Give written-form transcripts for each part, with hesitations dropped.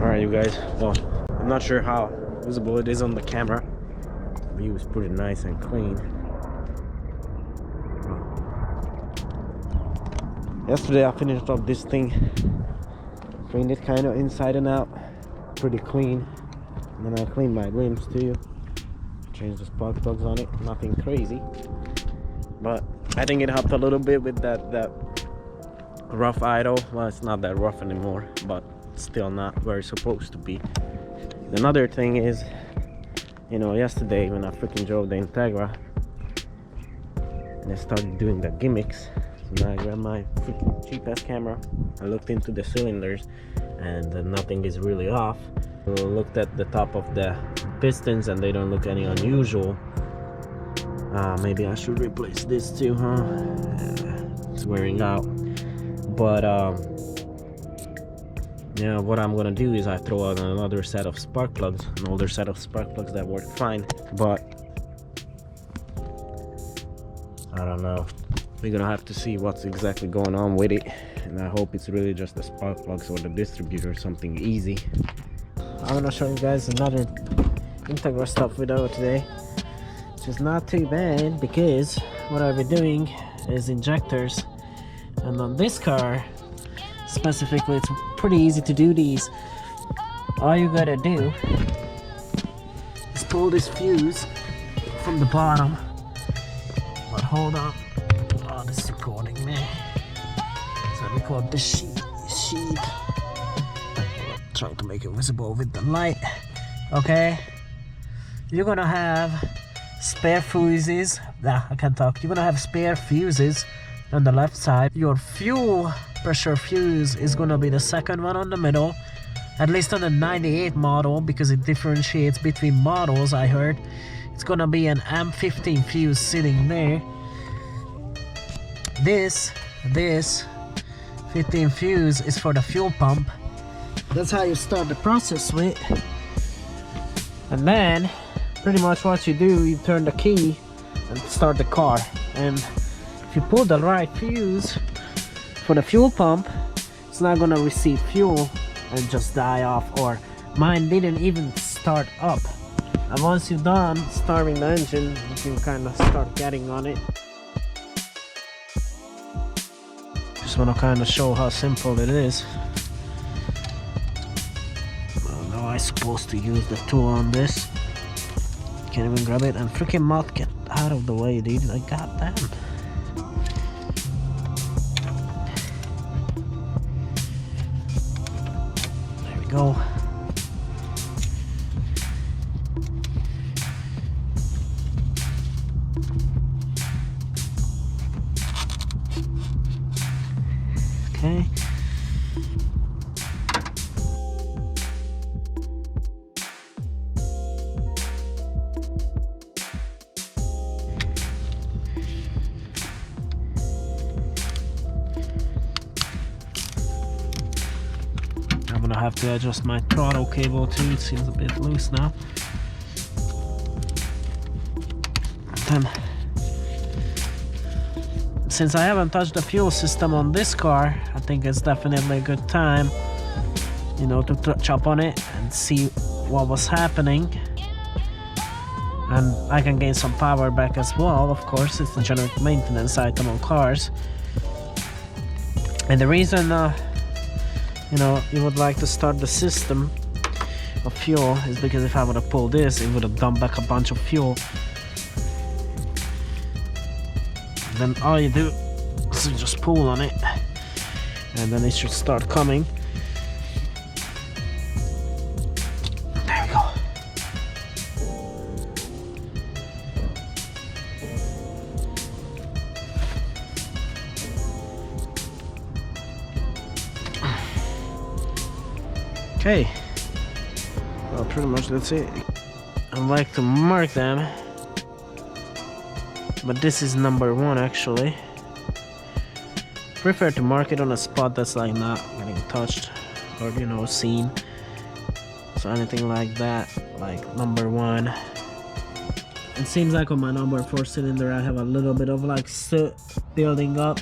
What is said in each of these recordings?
Alright, you guys, well, I'm not sure how visible it is on the camera. The view is pretty nice and clean. Yesterday I finished up this thing, cleaned it kind of inside and out, pretty clean. And then I cleaned my rims too, changed the spark plugs on it, nothing crazy. But I think it helped a little bit with that rough idle. Well, it's not that rough anymore, but still not where it's supposed to be. Another thing is, you know, yesterday when I freaking drove the Integra and I started doing the gimmicks, so now I grabbed my freaking cheap-ass camera, I looked into the cylinders and nothing is really off. I looked at the top of the pistons and they don't look any unusual. Maybe I should replace this too, huh? It's wearing out. But yeah, what I'm gonna do is I throw out another set of spark plugs, an older set of spark plugs that work fine. But I don't know, we're gonna have to see what's exactly going on with it, and I hope it's really just the spark plugs or the distributor or something easy. I'm gonna show you guys another Integra stuff video today, which is not too bad because what I'll be doing is injectors. And on this car specifically, it's pretty easy to do these. All you gotta do is pull this fuse from the bottom. But hold on, oh, this is recording me. So I record this sheet. Trying to make it visible with the light. Okay, you're gonna have spare fuses. I can't talk. You're gonna have spare fuses on the left side. Your fuel pressure fuse is gonna be the second one on the middle, at least on the 98 model, because it differentiates between models. I heard it's gonna be an M15 fuse sitting there. This 15 fuse is for the fuel pump. That's how you start the process with. And then pretty much what you do, you turn the key and start the car. And if you pull the right fuse for the fuel pump, it's not gonna receive fuel and just die off, or mine didn't even start up. And once you're done starting the engine, you can kind of start getting on it. Just want to kind of show how simple it is. Now I'm supposed to use the tool on this. Can't even grab it, and freaking moth, get out of the way, dude. Like, goddamn. There we go. Okay. I'm gonna have to adjust my throttle cable too. It seems a bit loose now. Then, since I haven't touched the fuel system on this car, I think it's definitely a good time, you know, to chop on it and see what was happening. And I can gain some power back as well. Of course, it's a generic maintenance item on cars. And the reason you know, you would like to start the system of fuel is because if I would have pulled this, it would have dumped back a bunch of fuel. Then all you do is you just pull on it, and then it should start coming. There we go. Okay, well, pretty much that's it. I like to mark them, but this is number 1 actually. Prefer to mark it on a spot that's like not getting touched or, you know, seen. So anything like that, like number 1. It seems like on my number 4 cylinder I have a little bit of like soot building up,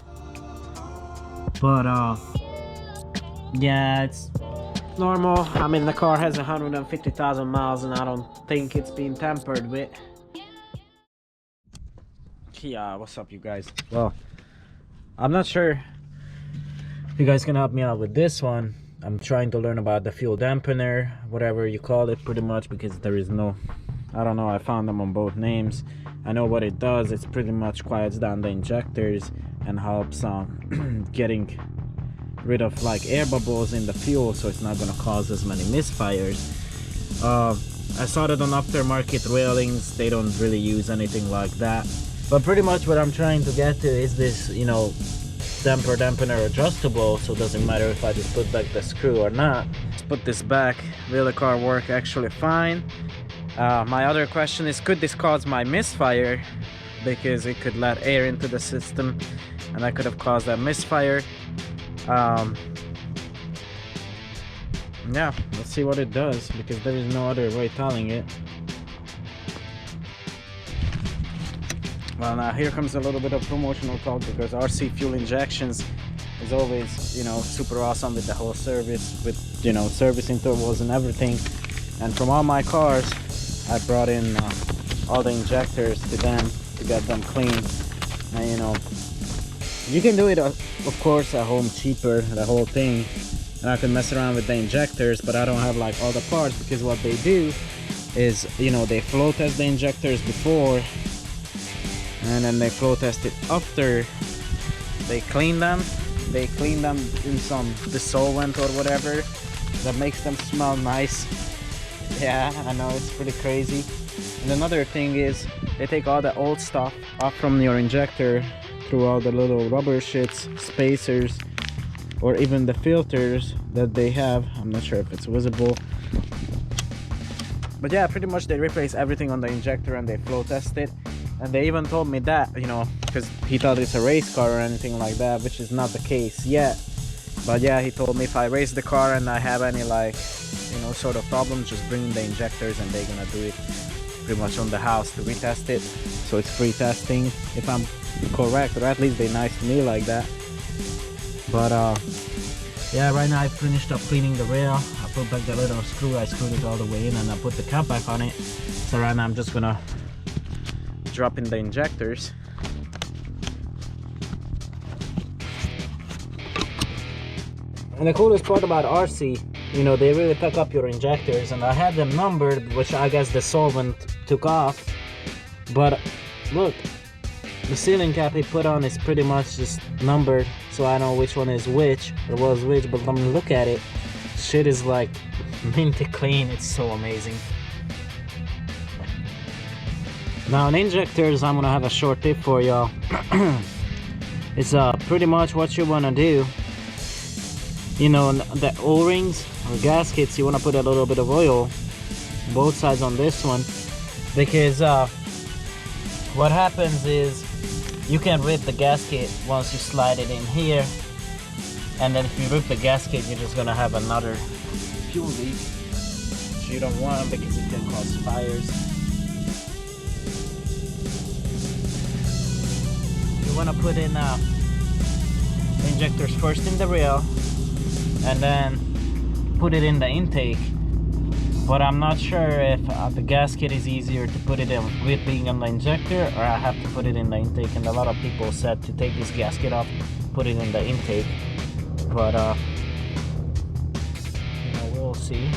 but yeah, it's normal. I mean, the car has 150,000 miles and I don't think it's been tampered with. Yeah, what's up you guys? Well, I'm not sure if you guys can help me out with this one. I'm trying to learn about the fuel dampener, whatever you call it, pretty much, because there is no, I don't know, I found them on both names. I know what it does. It's pretty much quiets down the injectors and helps getting rid of like air bubbles in the fuel, so it's not going to cause as many misfires. I saw that on aftermarket railings. They don't really use anything like that, but pretty much what I'm trying to get to is this, you know, dampener adjustable, so it doesn't matter if I just put back the screw or not. Let's put this back. Will the car work actually fine? My other question is, could this cause my misfire? Because it could let air into the system and that could have caused that misfire. Yeah, let's see what it does, because there is no other way telling it. Well, now here comes a little bit of promotional talk, because RC fuel injections is always, you know, super awesome with the whole service, with, you know, service intervals and everything. And from all my cars, I brought in all the injectors to them to get them clean. And you know, you can do it of course at home cheaper, the whole thing, and I can mess around with the injectors, but I don't have like all the parts, because what they do is, you know, they flow test the injectors before and then they flow test it after. They clean them in some dissolvent or whatever that makes them smell nice. Yeah, I know, it's pretty crazy. And another thing is, they take all the old stuff off from your injector through all the little rubber shits, spacers, or even the filters that they have. I'm not sure if it's visible, but yeah, pretty much they replace everything on the injector and they flow test it. And they even told me that, you know, because he thought it's a race car or anything like that, which is not the case yet. But yeah, he told me if I race the car and I have any, like, you know, sort of problems, just bring in the injectors and they're gonna do it pretty much on the house to retest it. So it's free testing, if I'm correct, or at least they're nice to me like that. But yeah, right now I finished up cleaning the rail. I put back the little screw, I screwed it all the way in, and I put the cap back on it. So right now I'm just gonna drop in the injectors. And the coolest part about RC, you know, they really pick up your injectors, and I had them numbered, which I guess the solvent took off. But look, the sealing cap he put on is pretty much just numbered, so I know which one is which, or was which. But let me look at it. Shit is like minty clean. It's so amazing. Now in injectors, I'm gonna have a short tip for y'all. It's pretty much what you wanna do. You know, the O-rings or gaskets, you wanna put a little bit of oil both sides on this one, because what happens is you can rip the gasket once you slide it in here, and then if you rip the gasket, you're just gonna have another fuel leak, which you don't want, because it can cause fires. You want to put in injectors first in the rail and then put it in the intake, but I'm not sure if the gasket is easier to put it in with being on the injector, or I have to put it in the intake. And a lot of people said to take this gasket off, put it in the intake, but you know, we'll see.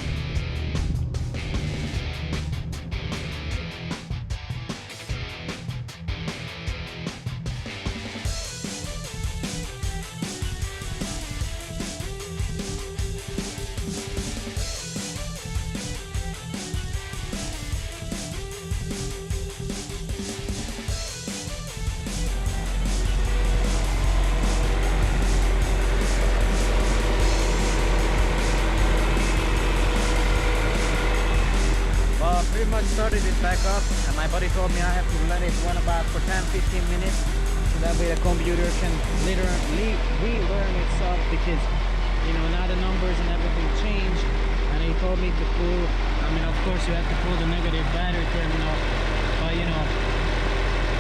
Pretty much started it back up, and my buddy told me I have to let it run about for 10-15 minutes, so that way the computer can literally relearn itself, because, you know, now the numbers and everything changed. And he told me to pull, I mean, of course you have to pull the negative battery terminal, but you know,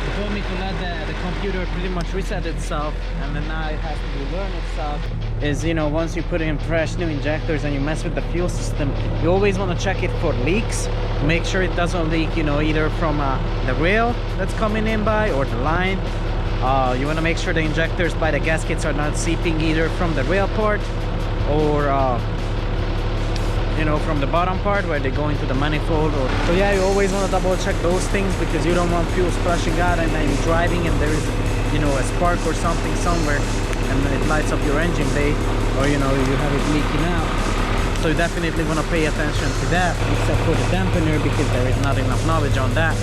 he told me to let the computer pretty much reset itself, and then now it has to relearn itself. is, you know, once you put in fresh new injectors and you mess with the fuel system, you always want to check it for leaks. Make sure it doesn't leak, you know, either from the rail that's coming in by or the line. You want to make sure the injectors by the gaskets are not seeping either from the rail part or you know, from the bottom part where they go into the manifold. Or so yeah, you always want to double check those things, because you don't want fuel splashing out and then you're driving and there is, you know, a spark or something somewhere and it lights up your engine bay, or you know, you have it leaking out. So you definitely want to pay attention to that, except for the dampener, because there is not enough knowledge on that.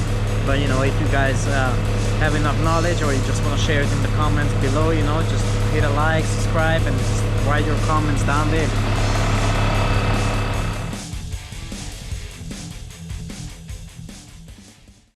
But you know, if you guys have enough knowledge, or you just want to share it in the comments below, you know, just hit a like, subscribe, and just write your comments down there.